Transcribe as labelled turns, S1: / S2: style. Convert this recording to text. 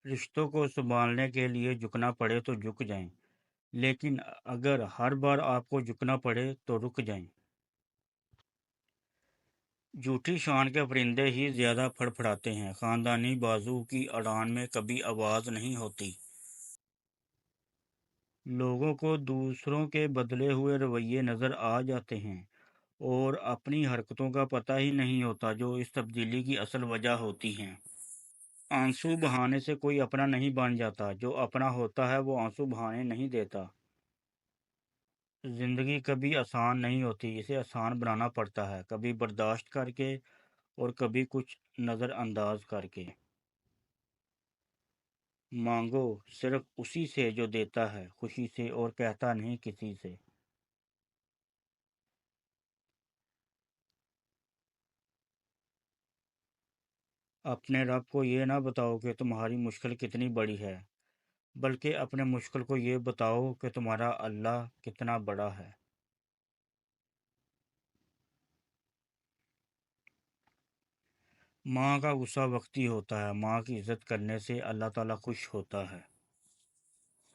S1: رشتوں کو سنبھالنے کے لیے جھکنا پڑے تو جھک جائیں، لیکن اگر ہر بار آپ کو جھکنا پڑے تو رک جائیں۔ جھوٹی شان کے پرندے ہی زیادہ پھڑپھڑاتے ہیں، خاندانی بازو کی اڑان میں کبھی آواز نہیں ہوتی۔ لوگوں کو دوسروں کے بدلے ہوئے رویے نظر آ جاتے ہیں اور اپنی حرکتوں کا پتہ ہی نہیں ہوتا جو اس تبدیلی کی اصل وجہ ہوتی ہیں۔ آنسو بہانے سے کوئی اپنا نہیں بن جاتا، جو اپنا ہوتا ہے وہ آنسو بہانے نہیں دیتا۔ زندگی کبھی آسان نہیں ہوتی، اسے آسان بنانا پڑتا ہے، کبھی برداشت کر کے اور کبھی کچھ نظر انداز کر کے۔ مانگو صرف اسی سے جو دیتا ہے خوشی سے اور کہتا نہیں کسی سے۔ اپنے رب کو یہ نہ بتاؤ کہ تمہاری مشکل کتنی بڑی ہے، بلکہ اپنے مشکل کو یہ بتاؤ کہ تمہارا اللہ کتنا بڑا ہے۔ ماں کا غصہ وقتی ہوتا ہے، ماں کی عزت کرنے سے اللہ تعالیٰ خوش ہوتا ہے۔